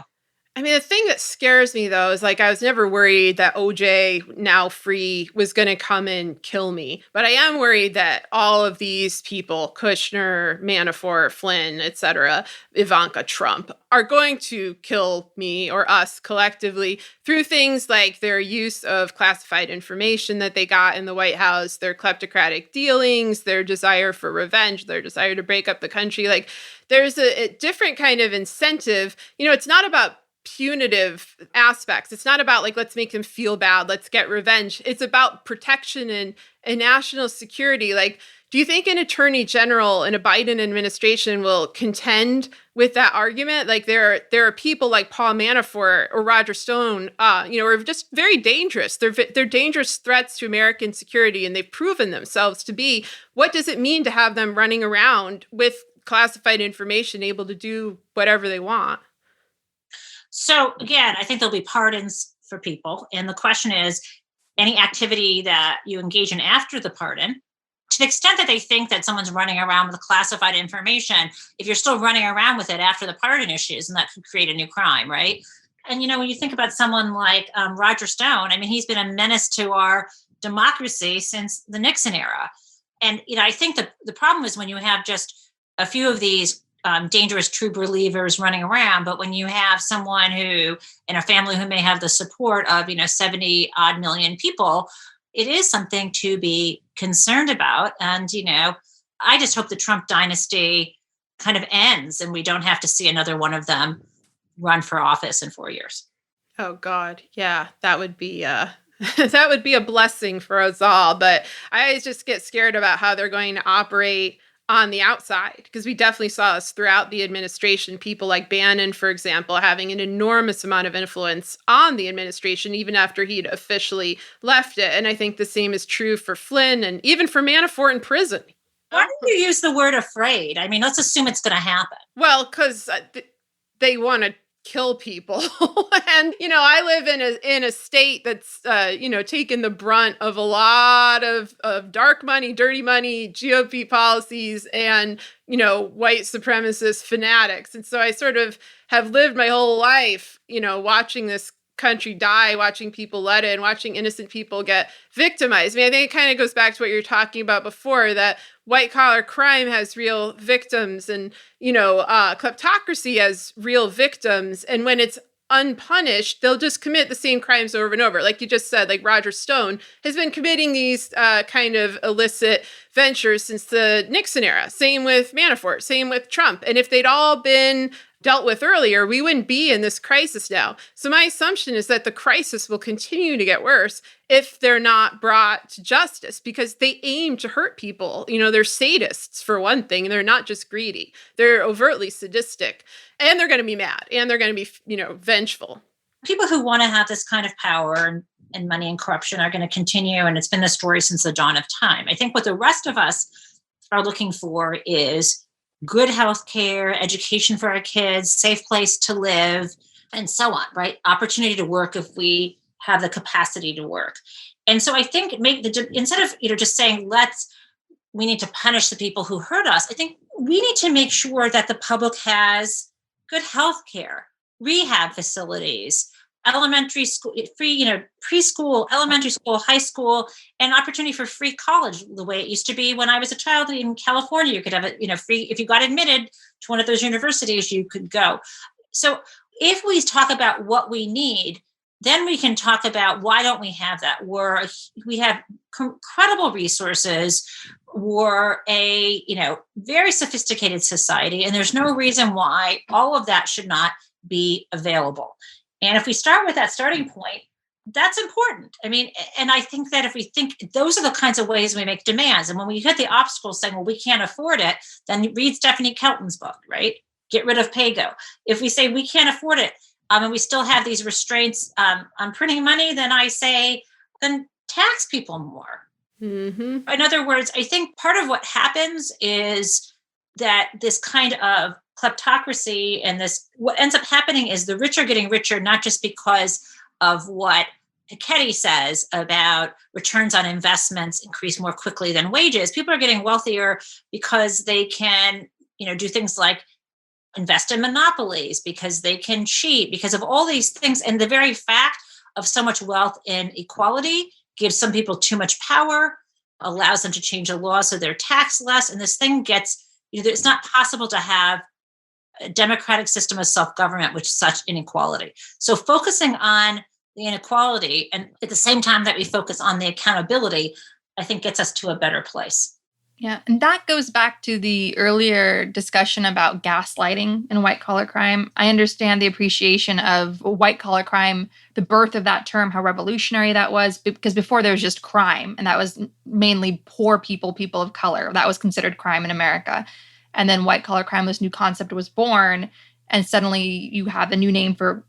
I mean, the thing that scares me, though, is like I was never worried that OJ, now free, was going to come and kill me. But I am worried that all of these people, Kushner, Manafort, Flynn, etc., Ivanka, Trump, are going to kill me or us collectively through things like their use of classified information that they got in the White House, their kleptocratic dealings, their desire for revenge, their desire to break up the country. Like, there's a different kind of incentive. You know, it's not about punitive aspects. It's not about like, let's make them feel bad, let's get revenge. It's about protection and national security. Like, Do you think an attorney general in a Biden administration will contend with that argument? Like there are people like Paul Manafort or Roger Stone, are just very dangerous. They're dangerous threats to American security, and they've proven themselves to be. What does it mean to have them running around with classified information, able to do whatever they want? So again, I think there'll be pardons for people. And the question is, any activity that you engage in after the pardon, to the extent that they think that someone's running around with classified information, if you're still running around with it after the pardon issues, and that could create a new crime, right? And, when you think about someone like Roger Stone, I mean, he's been a menace to our democracy since the Nixon era. And, I think that the problem is when you have just a few of these dangerous true believers running around, but when you have someone who in a family who may have the support of 70 odd million people, it is something to be concerned about. And I just hope the Trump dynasty kind of ends and we don't have to see another one of them run for office in 4 years. Oh God, yeah, that would be that would be a blessing for us all. But I just get scared about how they're going to operate on the outside, because we definitely saw this throughout the administration. People like Bannon, for example, having an enormous amount of influence on the administration, even after he'd officially left it. And I think the same is true for Flynn and even for Manafort in prison. Why do you use the word afraid? I mean, let's assume it's going to happen. Well, because they want to kill people. And I live in a state that's taken the brunt of a lot of dark money, dirty money, GOP policies, and white supremacist fanatics. And so I sort of have lived my whole life watching this country die, watching people let in, watching innocent people get victimized. I mean, I think it kind of goes back to what you were talking about before, that white collar crime has real victims, and kleptocracy has real victims. And when it's unpunished, they'll just commit the same crimes over and over. Like you just said, like Roger Stone has been committing these kind of illicit ventures since the Nixon era. Same with Manafort, same with Trump. And if they'd all been dealt with earlier, we wouldn't be in this crisis now. So my assumption is that the crisis will continue to get worse if they're not brought to justice, because they aim to hurt people. They're sadists, for one thing. They're not just greedy. They're overtly sadistic, and they're going to be mad, and they're going to be, vengeful. People who want to have this kind of power and money and corruption are going to continue. And it's been the story since the dawn of time. I think what the rest of us are looking for is good health care, education for our kids, safe place to live, and so on, right? Opportunity to work if we have the capacity to work. And so I think instead of just saying we need to punish the people who hurt us, I think we need to make sure that the public has good health care, rehab facilities, elementary school, free, preschool, elementary school, high school, and opportunity for free college, the way it used to be when I was a child in California. You could have it, free. If you got admitted to one of those universities, you could go. So if we talk about what we need, then we can talk about why don't we have that? We have incredible resources. We're a, very sophisticated society, and there's no reason why all of that should not be available. And if we start with that starting point, that's important. I mean, and I think that if we think those are the kinds of ways we make demands. And when we hit the obstacles saying, well, we can't afford it, then read Stephanie Kelton's book, right? Get rid of PAYGO. If we say we can't afford it, and we still have these restraints on printing money, then I say, then tax people more. Mm-hmm. In other words, I think part of what happens is that this kind of kleptocracy and what ends up happening is the rich are getting richer, not just because of what Piketty says about returns on investments increase more quickly than wages. People are getting wealthier because they can, do things like invest in monopolies, because they can cheat, because of all these things. And the very fact of so much wealth inequality gives some people too much power, allows them to change the law so they're taxed less. And this thing gets, it's not possible to have a democratic system of self-government with such inequality. So focusing on the inequality and at the same time that we focus on the accountability, I think gets us to a better place. Yeah, and that goes back to the earlier discussion about gaslighting and white collar crime. I understand the appreciation of white collar crime, the birth of that term, how revolutionary that was, because before there was just crime, and that was mainly poor people, people of color. That was considered crime in America. And then white collar crime, this new concept was born, and suddenly you have a new name for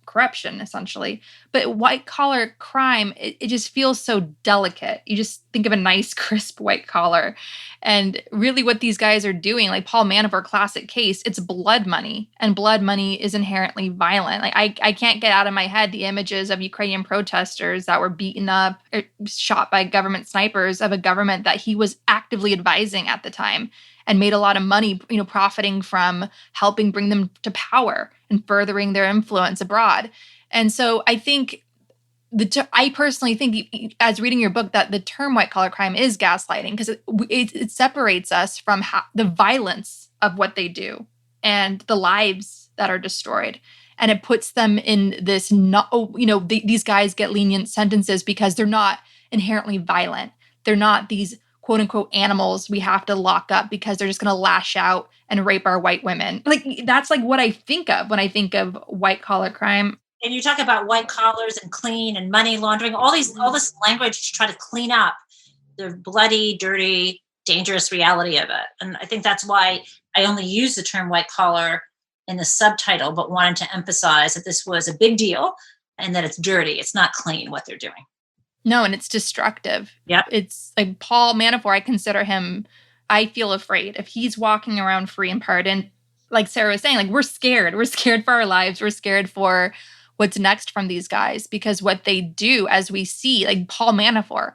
corruption, essentially. But white collar crime, it just feels so delicate. You just think of a nice, crisp white collar. And really what these guys are doing, like Paul Manafort, classic case, it's blood money. And blood money is inherently violent. Like I can't get out of my head the images of Ukrainian protesters that were beaten up or shot by government snipers of a government that he was actively advising at the time and made a lot of money, profiting from helping bring them to power and furthering their influence abroad. And so I think I personally think, as reading your book, that the term white collar crime is gaslighting because it separates us from the violence of what they do and the lives that are destroyed. And it puts them in this, these guys get lenient sentences because they're not inherently violent. They're not these quote unquote animals we have to lock up because they're just going to lash out and rape our white women. Like, that's like what I think of when I think of white collar crime. And you talk about white collars and clean and money laundering, all this language to try to clean up the bloody, dirty, dangerous reality of it. And I think that's why I only use the term white collar in the subtitle, but wanted to emphasize that this was a big deal and that it's dirty. It's not clean what they're doing. No, and it's destructive. Yep. It's like Paul Manafort, I consider him, I feel afraid. If he's walking around free and pardoned, like Sarah was saying, like we're scared. We're scared for our lives. We're scared for what's next from these guys because what they do, as we see, like Paul Manafort,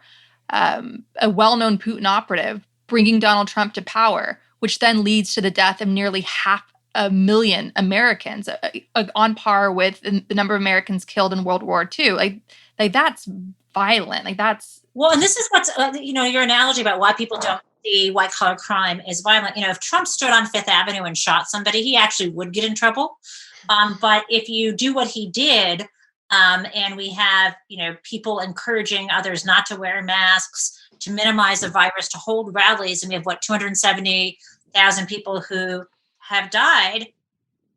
a well-known Putin operative, bringing Donald Trump to power, which then leads to the death of nearly 500,000 Americans, on par with the number of Americans killed in World War II. Like that's violent. Like that's well, and this is what's your analogy about why people don't see white collar crime as violent. If Trump stood on Fifth Avenue and shot somebody, he actually would get in trouble. But if you do what he did, and we have people encouraging others not to wear masks, to minimize the virus, to hold rallies, and we have 270,000 people who have died.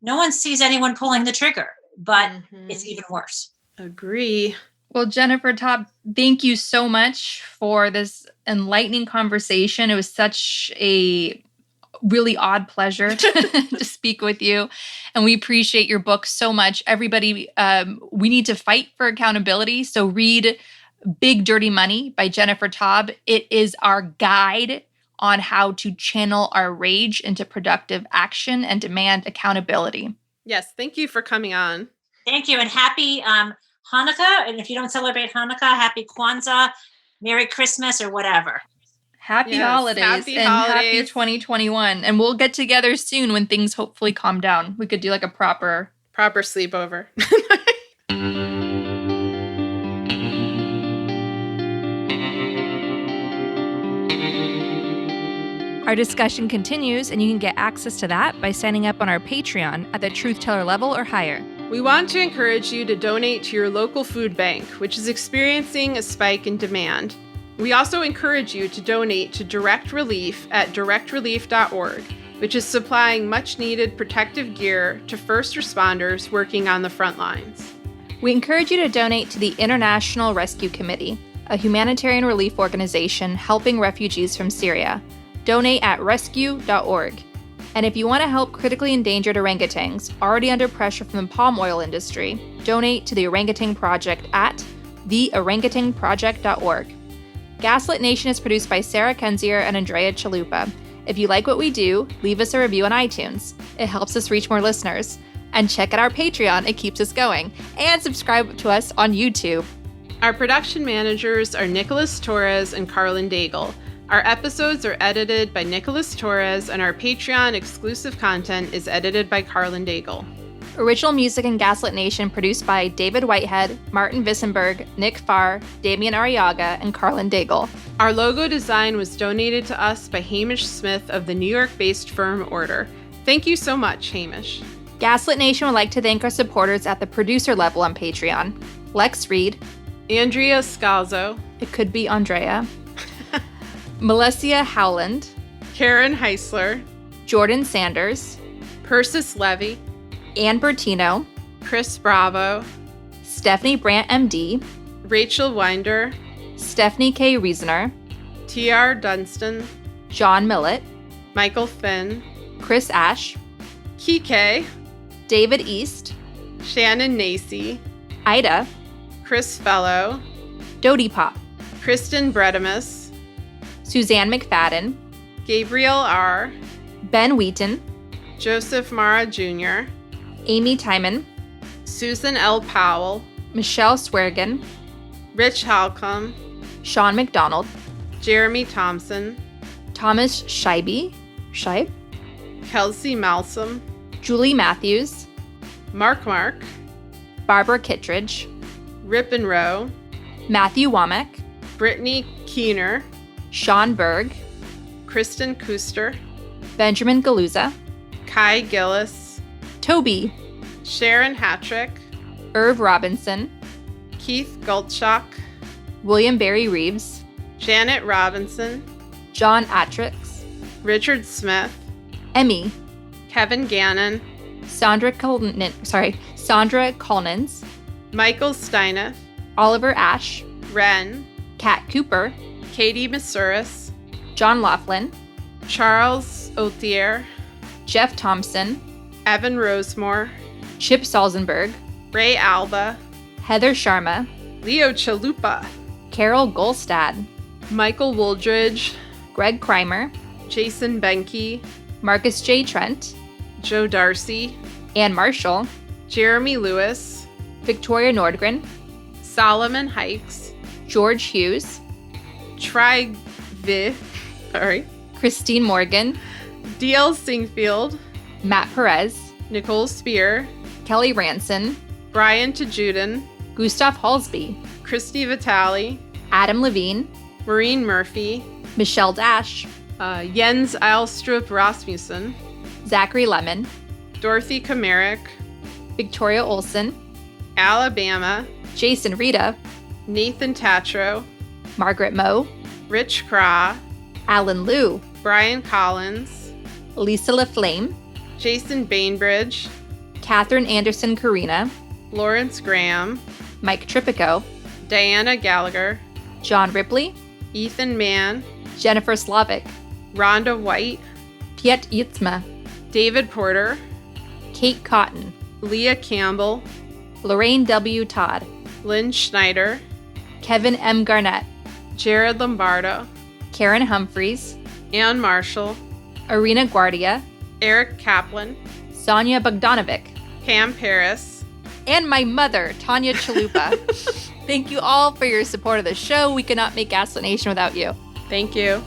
No one sees anyone pulling the trigger, but it's even worse. Agree. Well, Jennifer Taub, thank you so much for this enlightening conversation. It was such a really odd pleasure to speak with you. And we appreciate your book so much. Everybody, we need to fight for accountability. So read Big Dirty Money by Jennifer Taub. It is our guide on how to channel our rage into productive action and demand accountability. Yes, thank you for coming on. Thank you, and happy Hanukkah. And if you don't celebrate Hanukkah, happy Kwanzaa, Merry Christmas, or whatever. Happy holidays happy 2021. And we'll get together soon when things hopefully calm down. We could do like a proper sleepover. Our discussion continues, and you can get access to that by signing up on our Patreon at the Truth Teller level or higher. We want to encourage you to donate to your local food bank, which is experiencing a spike in demand. We also encourage you to donate to Direct Relief at directrelief.org, which is supplying much-needed protective gear to first responders working on the front lines. We encourage you to donate to the International Rescue Committee, a humanitarian relief organization helping refugees from Syria. Donate at rescue.org. And if you want to help critically endangered orangutans already under pressure from the palm oil industry, donate to the Orangutan Project at theorangutanproject.org. Gaslit Nation is produced by Sarah Kenzier and Andrea Chalupa. If you like what we do, leave us a review on iTunes. It helps us reach more listeners. And check out our Patreon, it keeps us going. And subscribe to us on YouTube. Our production managers are Nicholas Torres and Carlin Daigle. Our episodes are edited by Nicholas Torres, and our Patreon exclusive content is edited by Carlin Daigle. Original music in Gaslit Nation produced by David Whitehead, Martin Vissenberg, Nick Farr, Damian Arriaga, and Carlin Daigle. Our logo design was donated to us by Hamish Smith of the New York-based firm Order. Thank you so much, Hamish. Gaslit Nation would like to thank our supporters at the producer level on Patreon: Lex Reed, Andrea Scalzo, it could be Andrea, Melissa Howland, Karen Heisler, Jordan Sanders, Persis Levy, Ann Bertino, Chris Bravo, Stephanie Brandt, MD, Rachel Winder, Stephanie K. Reasoner, T.R. Dunstan, John Millett, Michael Finn, Chris Ash, Kike, David East, Shannon Nacy, Ida, Chris Fellow, Dodie Pop, Kristen Bredemus, Suzanne McFadden, Gabriel R., Ben Wheaton, Joseph Mara Jr., Amy Timon, Susan L. Powell, Michelle Sweargan, Rich Halcomb, Sean McDonald, Jeremy Thompson, Thomas Scheib, Kelsey Malsom, Julie Matthews, Mark, Barbara Kittredge, Rip and Rowe, Matthew Womack, Brittany Keener, Sean Berg, Kristen Kuster, Benjamin Galuza, Kai Gillis, Toby, Sharon Hattrick, Irv Robinson, Keith Goldschach, William Barry Reeves, Janet Robinson, John Atrix, Richard Smith, Emmy, Kevin Gannon, Sandra Collins, Michael Steineth, Oliver Ash, Ren, Kat Cooper, Katie Masuris, John Laughlin, Charles Othier, Jeff Thompson, Evan Rosemore, Chip Salzenberg, Ray Alba, Heather Sharma, Leo Chalupa, Carol Golstad, Michael Wooldridge, Greg Kreimer, Jason Benke, Marcus J. Trent, Joe Darcy, Ann Marshall, Jeremy Lewis, Victoria Nordgren, Solomon Hikes, George Hughes, Christine Morgan, D.L. Singfield, Matt Perez, Nicole Spear, Kelly Ranson, Brian Tajudin, Gustav Halsby, Christy Vitale, Adam Levine, Maureen Murphy, Michelle Dash, Jens Eilstrup Rasmussen, Zachary Lemon, Dorothy Kamerick, Victoria Olson, Alabama, Jason Rita, Nathan Tatro, Margaret Moe, Rich Craw, Alan Liu, Brian Collins, Lisa LaFlame, Jason Bainbridge, Catherine Anderson Carina, Lawrence Graham, Mike Tripico, Diana Gallagher, John Ripley, Ethan Mann, Jennifer Slavic, Rhonda White, Piet Yitzma, David Porter, Kate Cotton, Leah Campbell, Lorraine W. Todd, Lynn Schneider, Kevin M. Garnett, Jared Lombardo, Karen Humphreys, Ann Marshall, Arena Guardia, Eric Kaplan, Sonia Bogdanovic, Pam Paris, and my mother, Tanya Chalupa. Thank you all for your support of the show. We could not make Gaslit Nation without you. Thank you.